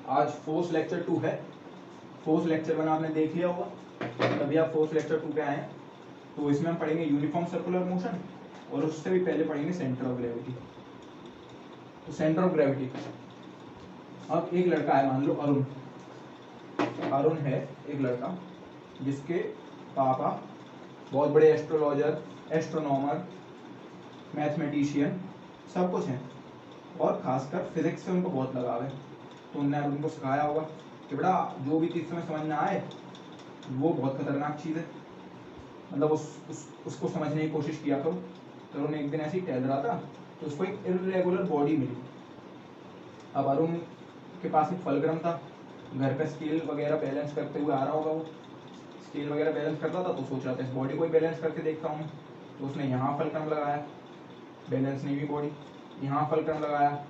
आज force lecture 2 है। Force lecture 1 आपने देख लिया होगा, तभी आप फोर्स लेक्चर 2 पे आए हैं। तो इसमें हम पढ़ेंगे यूनिफॉर्म सर्कुलर मोशन और उससे भी पहले पढ़ेंगे सेंटर ऑफ ग्रेविटी। तो सेंटर ऑफ ग्रेविटी, अब एक लड़का है, मान लो अरुण। अरुण है एक लड़का जिसके पापा बहुत बड़े एस्ट्रोलॉजर, एस्ट्रोनॉमर, मैथमेटिशियन सब कुछ हैं और खासकर फिजिक्स से उनको बहुत लगाव है। तो उन्होंने अरुण को सिखाया होगा कि बेटा जो भी चीज़ तुम्हें समझ में आए वो बहुत खतरनाक चीज़ है, मतलब उसको समझने की कोशिश किया करो। तो अरुण एक दिन ऐसे ही टहल रहा था तो उसको एक इर्रेगुलर बॉडी मिली। अब अरुण के पास एक फलक्रम था, घर पे स्केल वगैरह बैलेंस करते हुए आ रहा होगा, वो स्केल वगैरह बैलेंस करता था तो सोच रहा था इस बॉडी को ही बैलेंस करके देखता हूँ। तो उसने यहाँ फलक्रम लगाया, बैलेंस नहीं हुई बॉडी, यहाँ फलक्रम लगाया,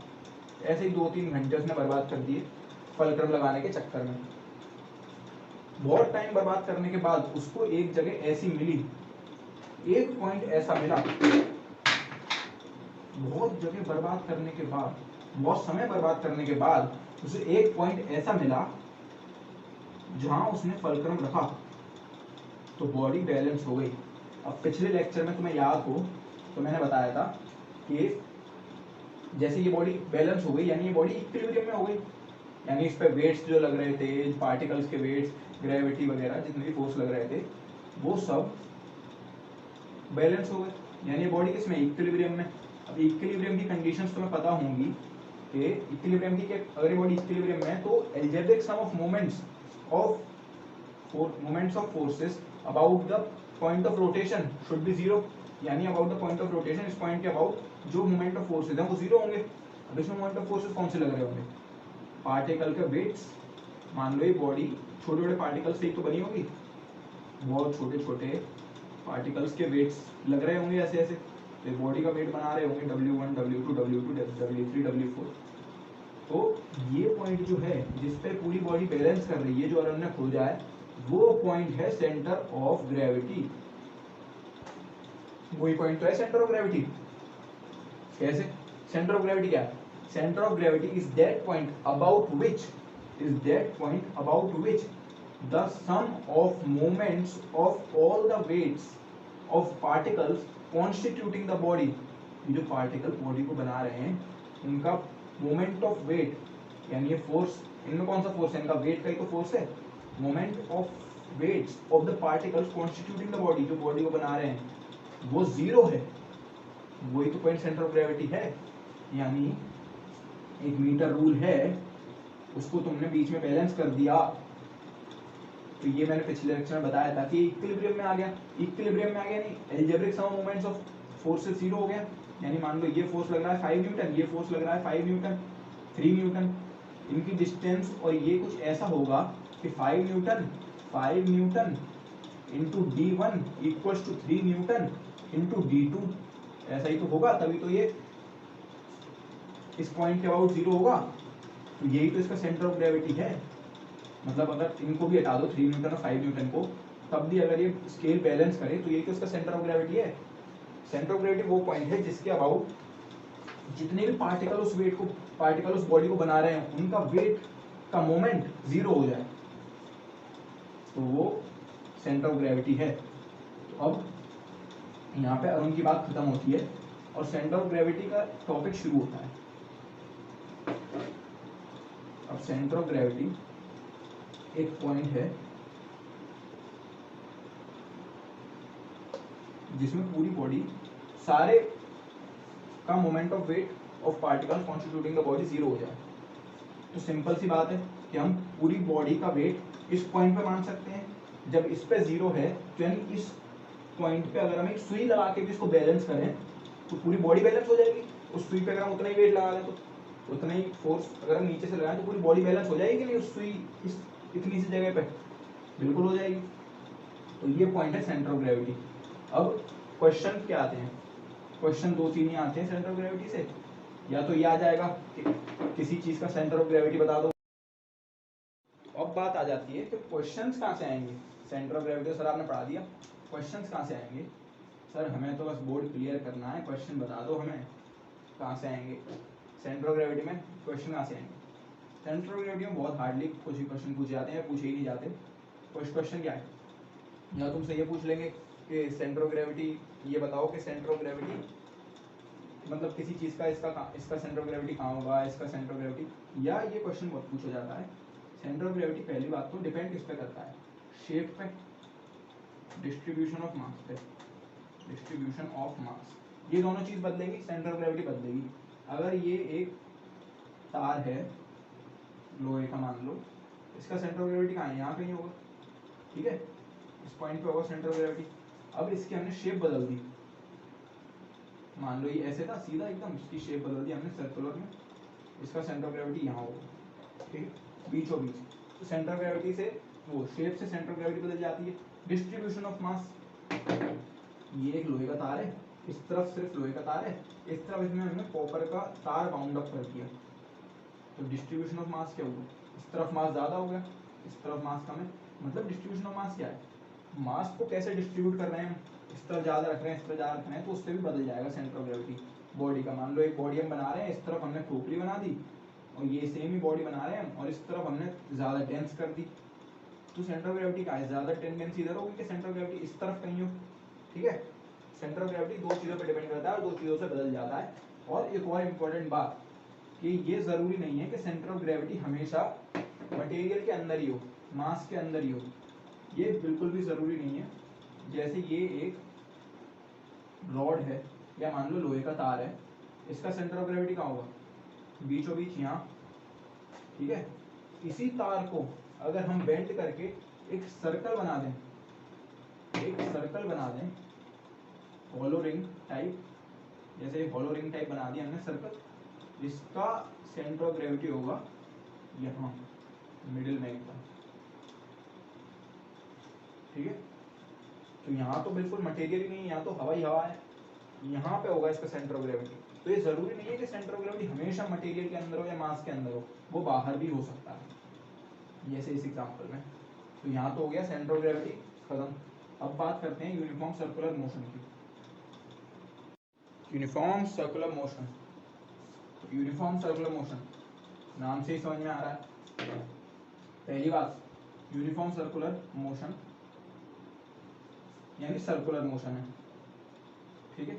ऐसे ही 2-3 घंटे उसने बर्बाद कर दिए फलक्रम लगाने के चक्कर में। बहुत टाइम बर्बाद करने के बाद उसको एक जगह ऐसी मिली, एक पॉइंट ऐसा मिला, बहुत जगह बर्बाद करने के बाद, बहुत समय बर्बाद करने के बाद उसे एक पॉइंट ऐसा मिला जहां उसने फलक्रम रखा तो बॉडी बैलेंस हो गई। अब पिछले लेक्चर में तुम्हें याद हो तो मैंने बताया था कि जैसे ये बॉडी बैलेंस हो गई यानी ये बॉडी इक्विलिब्रियम में हो गई, यानी इस पे वेट्स जो लग रहे थे, पार्टिकल्स के वेट्स, ग्रेविटी वगैरह जितने भी फोर्स लग रहे थे वो सब बैलेंस हो गए, यानी ये बॉडी किसमें, इक्विलिब्रियम में। अब इक्विलिब्रियम की कंडीशंस तुम्हें पता होंगी कि इक्विलिब्रियम की अगर ये बॉडी इक्विलिब्रियम में है तो algebraic sum of moments of forces about the point of rotation should be zero, यानी about the point of rotation इस पॉइंट के अबाउट जो मोमेंट ऑफ फोर्सेज हैं वो जीरो होंगे। अब इसमें मोमेंट ऑफ फोर्सेस कौन से लग रहे होंगे, पार्टिकल के वेट्स। मान लो ये बॉडी छोटे छोटे पार्टिकल्स से ही तो बनी होगी, बहुत छोटे छोटे पार्टिकल्स के वेट्स लग रहे होंगे ऐसे ऐसे, तो बॉडी का वेट बना रहे होंगे W1 W2 W2 W3 W4। तो ये पॉइंट जो है जिस पे पूरी बॉडी बैलेंस कर रही है, जो अरुण ने खोजा है, वो पॉइंट है सेंटर ऑफ ग्रेविटी। वही पॉइंट तो है सेंटर ऑफ ग्रेविटी। कैसे सेंटर ऑफ ग्रेविटी क्या है, centre of gravity is that point about which the sum of moments of all the weights of particles constituting the body, ये जो particle body को बना रहे हैं उनका मोमेंट ऑफ वेट, यानी ये फोर्स, इनमें कौन सा फोर्स है, इनका वेट का ही तो फोर्स है। Moment of weights of the particles constituting the body, जो बॉडी को बना रहे हैं वो जीरो है, वही तो पॉइंट सेंटर ऑफ ग्रेविटी है। यानी एक मीटर रूल है, उसको तुमने बीच में बैलेंस कर दिया, तो ये मैंने पिछले लेक्चर में बताया था कि इक्विलिब्रियम में आ गया। इक्विलिब्रियम में आ गया नहीं, algebraic sum of moments of forces zero हो गया, यानी मान लो ये फोर्स लग रहा है 5 न्यूटन, ये फोर्स लग रहा है 5 न्यूटन, 3 न्यूटन, इनकी डिस्टेंस और ये कुछ ऐसा होगा कि 5 newton into D1 equals to 3 newton into D2, ऐसा ही तो होगा, तभी तो ये इस पॉइंट के अबाउट जीरो होगा। तो यही तो इसका सेंटर ऑफ ग्रेविटी है। मतलब अगर इनको भी हटा दो 3 न्यूटन और 5 न्यूटन को, तब भी अगर ये स्केल बैलेंस करे तो यही तो इसका सेंटर ऑफ ग्रेविटी है। सेंटर ऑफ ग्रेविटी वो पॉइंट है जिसके अबाउट जितने भी पार्टिकल उस बॉडी को बना रहे हैं उनका वेट का मोमेंट जीरो हो जाए, तो वो सेंटर ऑफ ग्रेविटी है। तो अब यहाँ पे अरुण की बात खत्म होती है और सेंटर ऑफ ग्रेविटी का टॉपिक शुरू होता है। अब सेंटर ऑफ ग्रेविटी एक पॉइंट है जिसमें पूरी बॉडी सारे का moment of weight of particles constituting the body zero हो जाए। तो सिंपल सी बात है कि हम पूरी बॉडी का वेट इस पॉइंट पे मान सकते हैं। जब इस पे जीरो है तो यानी इस पॉइंट पे अगर हम एक सुई लगा के भी इसको बैलेंस करें तो पूरी बॉडी बैलेंस हो जाएगी। उस सुई पे अगर हम उतना ही वेट लगा दें तो उतना ही फोर्स अगर हम नीचे से लगाएं तो पूरी बॉडी बैलेंस हो जाएगी नहीं, उस सुई इतनी सी जगह पे बिल्कुल हो जाएगी। तो ये पॉइंट है सेंटर ऑफ ग्रेविटी। अब क्वेश्चन क्या आते हैं, क्वेश्चन 2-3 ही आते हैं सेंटर ऑफ ग्रेविटी से। या तो ये आ जाएगा कि किसी चीज का सेंटर ऑफ ग्रेविटी बता दो। अब बात आ जाती है कि क्वेश्चंस कहाँ से आएंगे। सेंटर ऑफ ग्रेविटी सर आपने पढ़ा दिया, क्वेश्चंस कहाँ से आएंगे। सर हमें तो बस बोर्ड क्लियर करना है, क्वेश्चन बता दो हमें कहाँ से आएंगे। सेंटर ऑफ ग्रेविटी में क्वेश्चन कहाँ से आएंगे, सेंटर ऑफ ग्रेविटी में बहुत हार्डली कुछ ही क्वेश्चन पूछे जाते हैं या पूछे ही नहीं जाते। कुछ क्वेश्चन क्या है, या तुमसे ये पूछ लेंगे कि सेंटर ऑफ ग्रेविटी, ये बताओ कि सेंटर ऑफ ग्रेविटी मतलब किसी चीज़ का इसका सेंटर ऑफ ग्रेविटी कहाँ होगा, इसका सेंटर ऑफ ग्रेविटी, या ये क्वेश्चन बहुत पूछा जाता है सेंटर ऑफ ग्रेविटी पहली बात तो डिपेंड किस पे करता है, शेप पे, डिस्ट्रीब्यूशन ऑफ मास पे, डिस्ट्रीब्यूशन ऑफ मास, ये दोनों चीज़ बदलेगी सेंटर ऑफ ग्रेविटी बदलेगी। अगर ये एक तार है लोहे का मान लो, इसका सेंटर ऑफ ग्रेविटी कहाँ है, यहाँ कहीं होगा, ठीक है, इस पॉइंट पे होगा सेंटर ऑफ ग्रेविटी। अब इसकी हमने शेप बदल दी, मान लो ये ऐसे था सीधा एकदम, इसकी शेप बदल दी हमने सर्कुलर में, इसका सेंटर ऑफ ग्रेविटी यहाँ होगा, ठीक है, बीचों बीच। तो सेंटर ऑफ ग्रेविटी से वो शेप से सेंटर ऑफ ग्रेविटी बदल जाती है। डिस्ट्रीब्यूशन ऑफ मास, ये एक लोहे का तार है, इस तरफ सिर्फ लोहे का तार है, इस तरफ इसमें हमने कॉपर का तार बाउंड अप कर दिया, तो डिस्ट्रीब्यूशन ऑफ मास क्या हुआ, इस तरफ मास ज़्यादा हो गया, इस तरफ मास कम है। मतलब डिस्ट्रीब्यूशन ऑफ मास क्या है, मास को कैसे डिस्ट्रीब्यूट कर रहे हैं हम, इस तरफ ज़्यादा रख रहे हैं, इस तरफ ज़्यादा रख रहे हैं, तो उससे भी बदल जाएगा सेंटर ऑफ ग्रेविटी बॉडी का। मान लो एक बॉडी हम बना रहे हैं, इस तरफ हमने खोपड़ी बना दी, और ये सेम ही बॉडी बना रहे हैं हम, और इस तरफ हमने ज़्यादा डेंस कर दी, तो सेंटर ऑफ ग्रेविटी का है ज़्यादा टेंडेंसी इधर होगी कि सेंटर ऑफ ग्रेविटी इस तरफ कहीं हो, ठीक है। सेंटर ऑफ ग्रेविटी दो चीज़ों पर डिपेंड करता है और दो चीज़ों से बदल जाता है। और एक और इम्पोर्टेंट बात कि ये ज़रूरी नहीं है कि सेंटर ऑफ ग्रेविटी हमेशा मटेरियल के अंदर ही हो, मास के अंदर ही हो, ये बिल्कुल भी ज़रूरी नहीं है। जैसे ये एक रॉड है या मान लो लोहे का तार है, इसका सेंटर ऑफ ग्रेविटी कहाँ होगा, बीचों बीच यहाँ, ठीक है। इसी तार को अगर हम बेंड करके एक सर्कल बना दें, एक सर्कल बना दें हॉलो रिंग टाइप, जैसे हॉलो रिंग टाइप बना दिया हमने सर्कल, जिसका सेंटर ऑफ ग्रेविटी होगा यहाँ मिडिल में एकदम, ठीक है। तो यहाँ तो बिल्कुल मटेरियल ही नहीं है, यहाँ तो हवा ही हवा है, यहाँ पे होगा इसका सेंटर ऑफ ग्रेविटी। तो ये जरूरी नहीं है कि सेंटर ऑफ ग्रेविटी हमेशा मटेरियल के अंदर हो या मास के अंदर हो, वो बाहर भी हो सकता है, जैसे इस एग्जांपल में। तो यहाँ तो हो गया सेंटर ऑफ ग्रेविटी खत्म। अब बात करते हैं यूनिफॉर्म सर्कुलर मोशन की। Uniform circular motion, uniform circular motion नाम से ही समझ में आ रहा है। पहली बात, यूनिफॉर्म सर्कुलर मोशन यानी सर्कुलर मोशन है, ठीक है,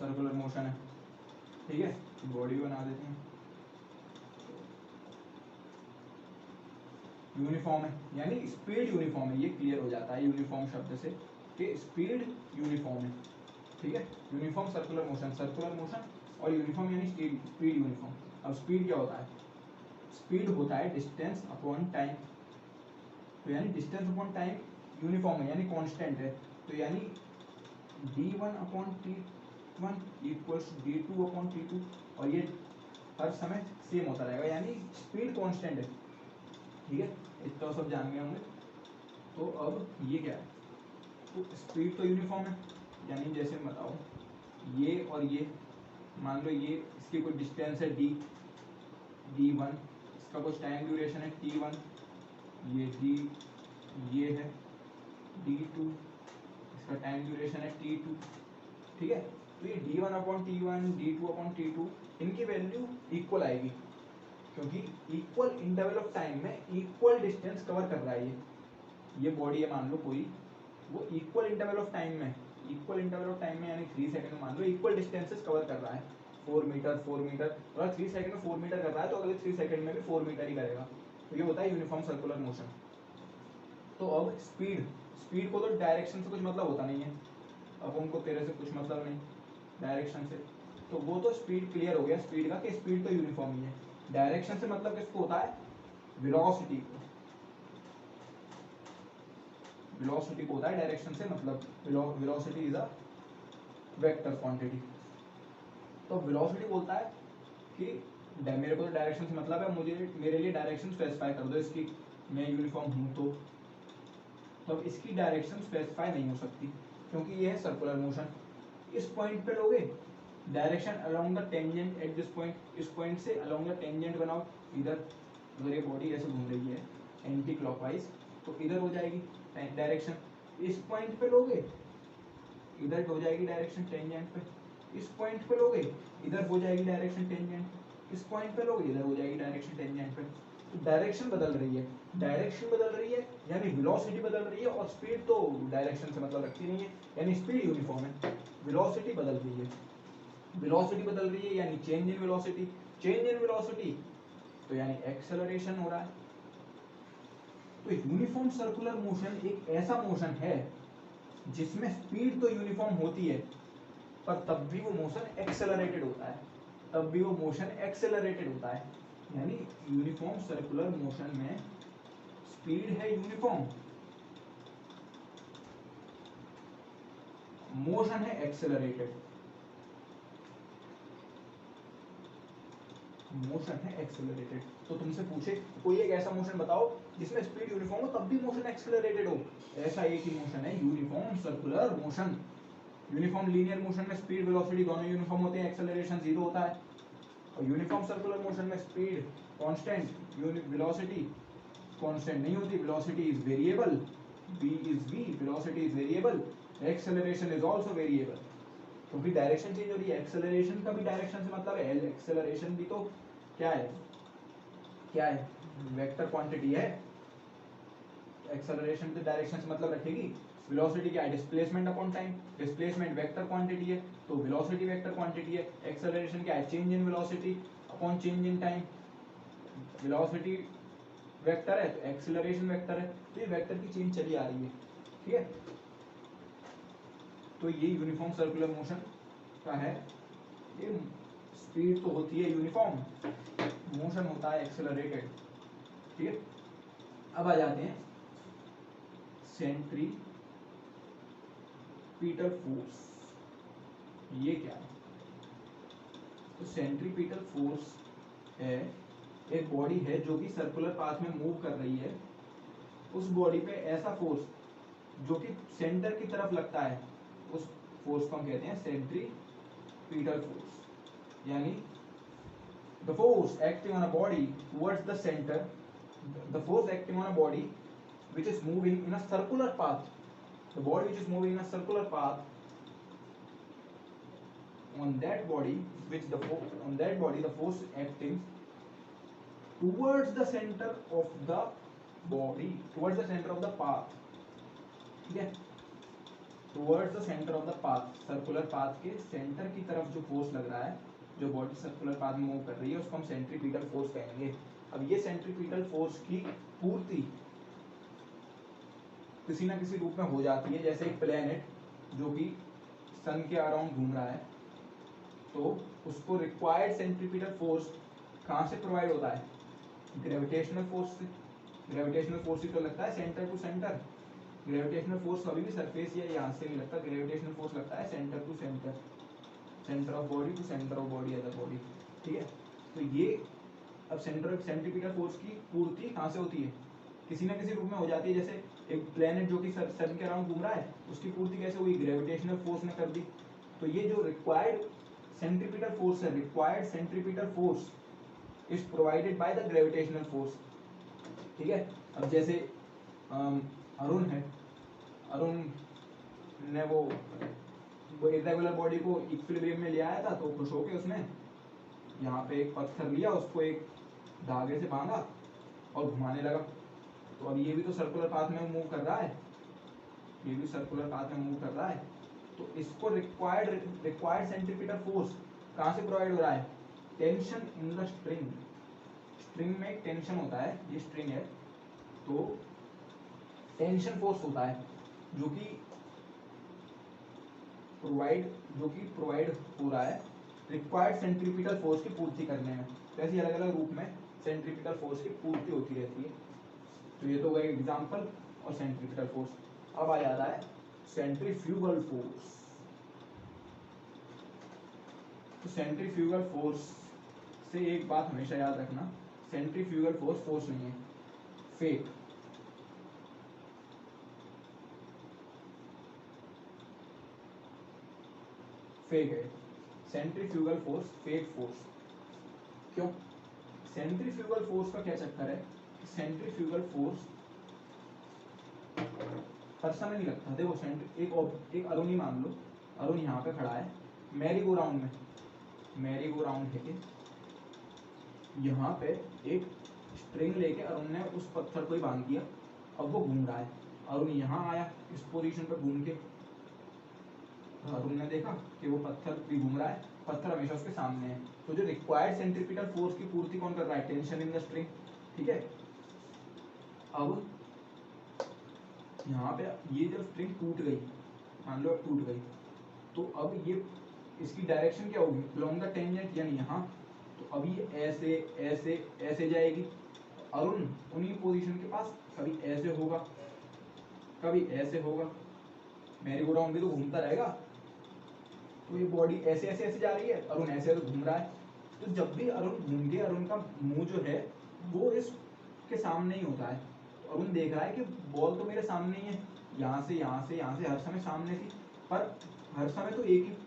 सर्कुलर मोशन है, ठीक है। बॉडी बना देते हैं, यूनिफॉर्म है यानी स्पीड यूनिफॉर्म है, ये क्लियर हो जाता है यूनिफॉर्म शब्द से कि स्पीड यूनिफॉर्म है, ठीक है। यूनिफॉर्म सर्कुलर मोशन और यूनिफॉर्म यानी स्पीड यूनिफॉर्म। अब स्पीड क्या होता है, स्पीड होता है डिस्टेंस अपॉन टाइम, तो यानी डिस्टेंस अपॉन टाइम यूनिफॉर्म है यानी कांस्टेंट है, तो यानी d1 upon t1 equals d2 upon t2, और ये हर समय सेम होता रहेगा, यानी स्पीड कांस्टेंट है, ठीक है। इतना तो सब जान गए होंगे। तो अब ये क्या है, तो स्पीड तो यूनिफॉर्म है, यानी जैसे बताओ ये और ये, मान लो ये इसकी कोई डिस्टेंस है d1, इसका कुछ टाइम ड्यूरेशन है t1, ये है d2, इसका टाइम ड्यूरेशन है t2, ठीक है। तो ये d1 upon t1, d2 upon t2, इनकी वैल्यू इक्वल आएगी, क्योंकि इक्वल इंटरवल ऑफ टाइम में इक्वल डिस्टेंस कवर कर रहा है ये बॉडी है मान लो कोई, वो इक्वल इंटरवल ऑफ टाइम में, इक्वल इंटरवल ऑफ टाइम में यानी 3 सेकंड में मान लो इक्वल डिस्टेंसेस कवर कर रहा है, 4 मीटर 4 मीटर, और 3 सेकंड में 4 मीटर कर रहा है तो अगले 3 सेकंड में भी 4 मीटर ही करेगा, तो ये होता है यूनिफॉर्म सर्कुलर मोशन। तो अब स्पीड को तो डायरेक्शन से कुछ मतलब होता नहीं है, अब उनको तेरे से कुछ मतलब नहीं डायरेक्शन से, तो वो तो स्पीड क्लियर हो गया स्पीड का कि स्पीड तो यूनिफॉर्म ही है। डायरेक्शन से मतलब किसको होता है, वेलोसिटी को, वेलोसिटी को होता है डायरेक्शन से मतलब, velocity is a vector quantity. तो वेलोसिटी बोलता है कि मेरे को तो डायरेक्शन से मतलब है, मुझे मेरे लिए डायरेक्शन स्पेसिफाई कर दो इसकी, मैं यूनिफॉर्म हूँ तो अब इसकी डायरेक्शन स्पेसिफाई नहीं हो सकती क्योंकि ये है सर्कुलर मोशन। इस पॉइंट पे लोगे direction along the tangent at this point, इस पॉइंट से अलोंग द टेंजेंट बनाओ, इधर अगर ये बॉडी ऐसे घूम रही है एंटी क्लॉकवाइज तो इधर हो जाएगी डायरेक्शन, इस पॉइंट पे लोगे इधर हो जाएगी डायरेक्शन टेंजेंट पे, इस पॉइंट पे लोगे इधर हो जाएगी डायरेक्शन टेंजेंट, इस पॉइंट पे लोगे इधर हो जाएगी डायरेक्शन टेंजेंट पे। तो डायरेक्शन बदल रही है, डायरेक्शन बदल रही है यानी वेलोसिटी बदल रही है, और स्पीड तो डायरेक्शन से मतलब रखती नहीं है, यानी स्पीड यूनिफॉर्म है, वेलोसिटी बदल रही है, वेलोसिटी बदल रही है यानी change in velocity, change in velocity तो यानी एक्सेलरेशन हो रहा है। तो यूनिफॉर्म सर्कुलर मोशन एक ऐसा मोशन है जिसमें स्पीड तो यूनिफॉर्म होती है पर तब भी वो मोशन एक्सेलरेटेड होता है, तब भी वो मोशन एक्सेलरेटेड होता है, यानी यूनिफॉर्म सर्कुलर मोशन में स्पीड है यूनिफॉर्म, मोशन है एक्सेलरेटेड, मोशन है एक्सेलरेटेड। तो तुमसे पूछे कोई एक ऐसा मोशन बताओ जिसमें स्पीड यूनिफॉर्म हो तब भी मोशन एक्सेलरेटेड हो, ऐसा एक ही मोशन है uniform circular motion. Uniform linear motion में स्पीड वेलोसिटी दोनों यूनिफॉर्म होते हैं, एक्सेलरेशन जीरो होता है, और यूनिफॉर्म सर्कुलर मोशन में स्पीड कांस्टेंट, वेलोसिटी कांस्टेंट नहीं होती, velocity is variable, v is v, velocity is variable, acceleration is also variable, क्योंकि डायरेक्शन चेंज हो रही है, एक्सेलरेशन का भी डायरेक्शन से मतलब है, एक्सेलरेशन भी तो क्या है, क्या है, वेक्टर क्वांटिटी है, एक्सेलरेशन तो डायरेक्शन से मतलब रखेगी, वेलोसिटी क्या है, displacement upon time, displacement vector quantity है तो वेलोसिटी वेक्टर क्वांटिटी है, एक्सेलरेशन क्या है, change in velocity upon change in time, velocity vector है तो एक्सेलरेशन वेक्टर है, तो ये वेक्टर की चेंज चली आ रही है, ठीक है। तो ये यूनिफॉर्म सर्कुलर मोशन का है, ये स्पीड तो होती है यूनिफॉर्म, मोशन होता है एक्सेलरेटेड, ठीक है। अब आ जाते हैं सेंट्रीपिटल फोर्स, ये क्या है। तो सेंट्रीपिटल फोर्स है एक बॉडी है जो कि सर्कुलर पाथ में मूव कर रही है, उस बॉडी पे ऐसा फोर्स जो कि सेंटर की तरफ लगता है, उस फोर्स को हम कहते हैं सेंट्रीपिटल फोर्स, यानी the force acting on a body towards the center, the force acting on a body which is moving in a circular path, the body which is moving in a circular path, on that body which on that body the force acting towards the center of the body, towards the center of the path, ठीक है, towards the center of the path, circular path के centre की तरफ जो force लग रहा है, जो बॉडी सर्कुलर पाथ में मूव कर रही है उसको हम सेंट्रीपिटल फोर्स कहेंगे। अब ये सेंट्रीपिटल फोर्स की पूर्ति किसी ना किसी रूप में हो जाती है, जैसे एक प्लेनेट जो कि सन के अराउंड घूम रहा है तो उसको रिक्वायर्ड सेंट्रीपिटल फोर्स कहाँ से प्रोवाइड होता है, ग्रेविटेशनल फोर्स से, ग्रेविटेशनल फोर्स ही तो लगता है centre to centre, gravitational force कभी भी सरफेस या यहाँ से नहीं लगता, ग्रेविटेशनल फोर्स लगता है centre to centre, centre of body to centre of body other body, ठीक है। तो ये अब सेंट्रीपिटल फोर्स की पूर्ति कहाँ से होती है, किसी ना किसी रूप में हो जाती है, जैसे एक प्लेनेट जो कि सन के अराउंड घूम रहा है उसकी पूर्ति कैसे हुई, ग्रेविटेशनल फोर्स ने कर दी। तो ये जो रिक्वायर्ड सेंट्रीपिटल फोर्स है, required centripetal force is provided by the gravitational force, ठीक है। अब जैसे अरुण है, अरुण ने वो इरेगुलर बॉडी को इक्विलिब्रियम में ले आया था, तो खुश होके उसने यहाँ पे एक पत्थर लिया, उसको एक धागे से बांधा और घुमाने लगा, तो अब ये भी तो सर्कुलर पाथ में मूव कर रहा है, ये भी सर्कुलर पाथ में मूव कर रहा है, तो इसको रिक्वायर्ड सेंट्रीपिटल फोर्स कहाँ से प्रोवाइड हो रहा है, tension in the string, string में एक टेंशन होता है, ये स्ट्रिंग है तो टेंशन फोर्स होता है जो कि प्रोवाइड हो रहा है रिक्वायर्ड सेंट्रीपिटल फोर्स की पूर्ति करने में। तो ऐसी अलग अलग रूप में सेंट्रीपिटल फोर्स की पूर्ति होती रहती है। तो ये तो गए एग्जांपल और सेंट्रीपिटल फोर्स। अब आ जाता है सेंट्रीफ्यूगल फोर्स। तो सेंट्रीफ्यूगल फोर्स से एक बात हमेशा याद रखना, सेंट्रीफ्यूगल फोर्स फोर्स नहीं है, फेक, फेक है सेंट्रीफ्यूगल फोर्स, फेक फोर्स। क्यों? सेंट्रीफ्यूगल फोर्स का क्या चक्कर है, सेंट्रीफ्यूगल फोर्स हर समय नहीं लगता। देखो एक अरुण ही मान लो, अरुण यहाँ पे खड़ा है मैरी गो राउंड है, यहाँ पे एक स्ट्रिंग लेके अरुण ने उस पत्थर को ही बांध दिया, अब वो घूम रहा है, अरुण यहाँ आया इस पोजीशन पे घूम के, अरुण ने देखा कि वो पत्थर भी घूम रहा है, पत्थर हमेशा उसके सामने है, तो जो रिक्वायर्ड सेंट्रीपिटल फोर्स की पूर्ति कौन कर रहा है, टेंशन इन द स्ट्रिंग, ठीक है। अब यहाँ पे ये जब स्ट्रिंग टूट गई, मान लो अब टूट गई, तो अब ये इसकी डायरेक्शन क्या होगी, अलोंग द टेंजेंट, यानी यहाँ, तो अब ये ऐसे ऐसे ऐसे जाएगी, अरुण उन्हीं पोजीशन के पास कभी ऐसे होगा कभी ऐसे होगा, मेरी गो राउंड भी तो घूमता रहेगा, तो ये बॉडी ऐसे ऐसे ऐसे जा रही है, अरुण ऐसे तो घूम रहा है, तो जब भी अरुण घूम के अरुण का मुंह जो है वो इसके सामने ही होता है, तो अरुण देख रहा है कि बॉल तो मेरे सामने ही है, यहाँ से यहाँ से यहाँ से हर समय सामने थी, पर हर समय तो एक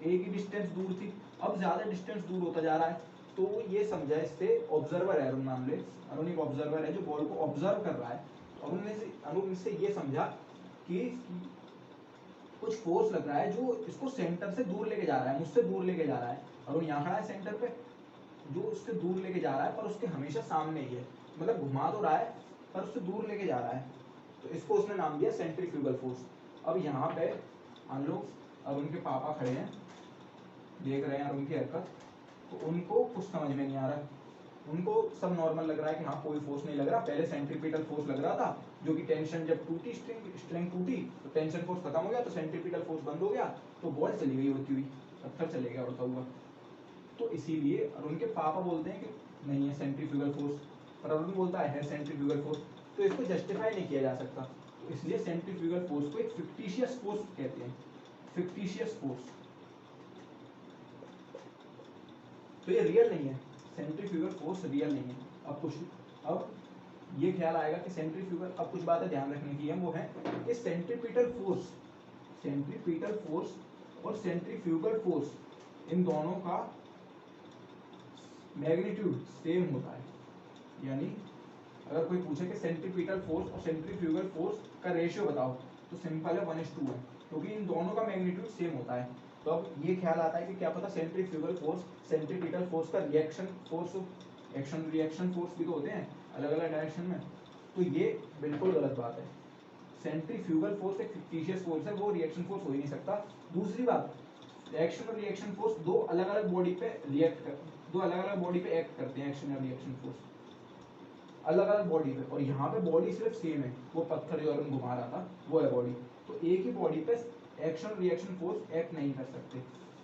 ही डिस्टेंस दूर थी, अब ज्यादा डिस्टेंस दूर होता जा रहा है, तो ये समझा, इससे ऑब्जर्वर है अरुण, मान ले अरुण एक ऑब्जर्वर है जो बॉल को ऑब्जर्व कर रहा है, अरुण से ये समझा कि कुछ फोर्स लग रहा है जो इसको सेंटर से दूर लेके जा रहा है, मुझसे दूर लेके जा रहा है, अरुण यहाँ खड़ा है सेंटर पे, जो उससे दूर लेके जा रहा है पर उसके हमेशा सामने ही है, मतलब घुमा तो रहा है पर उससे दूर लेके जा रहा है, तो इसको उसने नाम दिया सेंट्रीफ्यूगल फोर्स। अब यहाँ पे हम लोग अरुण के पापा खड़े हैं, देख रहे हैं अरुण की हरकत, तो उनको कुछ समझ में नहीं आ रहा है, उनको सब नॉर्मल लग रहा है कि हाँ कोई फोर्स नहीं लग रहा, पहले सेंट्रीपिटल फोर्स लग रहा था जो कि टेंशन जब टूटी, स्ट्रिंग टूटी तो टेंशन फोर्स खत्म हो गया, तो सेंट्रीपिटल फोर्स बंद हो गया, तो बॉल चली गई होती हुई, पत्थर चले गया उड़ता हुआ, तो इसीलिए अरुण के पापा बोलते हैं कि नहीं है सेंट्रीफ्यूगल फोर्स, पर अरुण बोलता है सेंट्रीफ्यूगल फोर्स, तो इसको जस्टिफाई नहीं किया जा सकता, तो इसलिए सेंट्रीफ्यूगल फोर्स को एक फिक्टिशियस फोर्स कहते हैं, फिक्टिशियस फोर्स, तो ये रियल नहीं है, सेंट्रीफ्यूगल फोर्स रियल नहीं है। अब ये ख्याल आएगा कि सेंट्रीफ्यूगल, अब कुछ बातें ध्यान रखने की है, वो है कि सेंट्रीपिटल फोर्स और सेंट्रीफ्यूगल फोर्स इन दोनों का मैग्नीट्यूड सेम होता है, यानी अगर कोई पूछे कि सेंट्रीपिटल फोर्स और सेंट्रीफ्यूगल फोर्स का रेशियो बताओ, तो सिंपल है 1:2 है, क्योंकि इन दोनों का मैग्नीट्यूड सेम होता है, तो अब ये ख्याल आता है कि क्या पता सेंट्रीफ्यूगल फोर्स सेंट्रीपिटल फोर्स का reaction force, action reaction force भी तो होते हैं अलग अलग डायरेक्शन में, तो ये बिल्कुल गलत बात है, सेंट्रीफ्यूगल फोर्स एक फिक्टिशियस फोर्स है, वो रिएक्शन फोर्स हो ही नहीं सकता। दूसरी बात, एक्शन और रिएक्शन फोर्स दो अलग अलग बॉडी पे एक्ट करते हैं, एक्शन और रिएक्शन फोर्स अलग अलग बॉडी पे, और यहाँ पे बॉडी सिर्फ सेम है, वो पत्थर जो अरुण घुमा रहा था वो है बॉडी, तो एक ही बॉडी पे एक्शन और रिएक्शन फोर्स एक्ट नहीं कर सकते,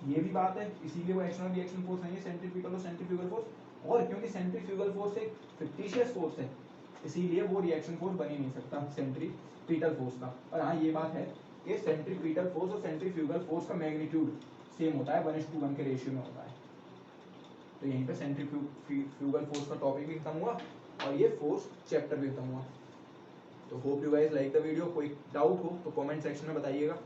ये भी बात है, इसीलिए वो एक्शन और रिएक्शन फोर्स नहीं है सेंट्रीपिटल और सेंट्रीफ्यूगल फोर्स, और क्योंकि सेंट्रीफ्यूगल फोर्स एक फिक्टिशियस फोर्स है, इसीलिए वो रिएक्शन फोर्स बन ही नहीं सकता सेंट्रीपिटल फोर्स का। और हाँ ये बात है कि सेंट्रीपिटल फोर्स और सेंट्रीफ्यूगल फोर्स का मैग्नीट्यूड सेम होता है, 1:1 के रेशियो में होता है, तो यहीं पे सेंट्रीफ्यूगल फोर्स का टॉपिक भी खत्म हुआ और ये फोर्स चैप्टर भी खत्म हुआ। तो hope you guys like the video, कोई डाउट हो तो कमेंट सेक्शन में बताइएगा।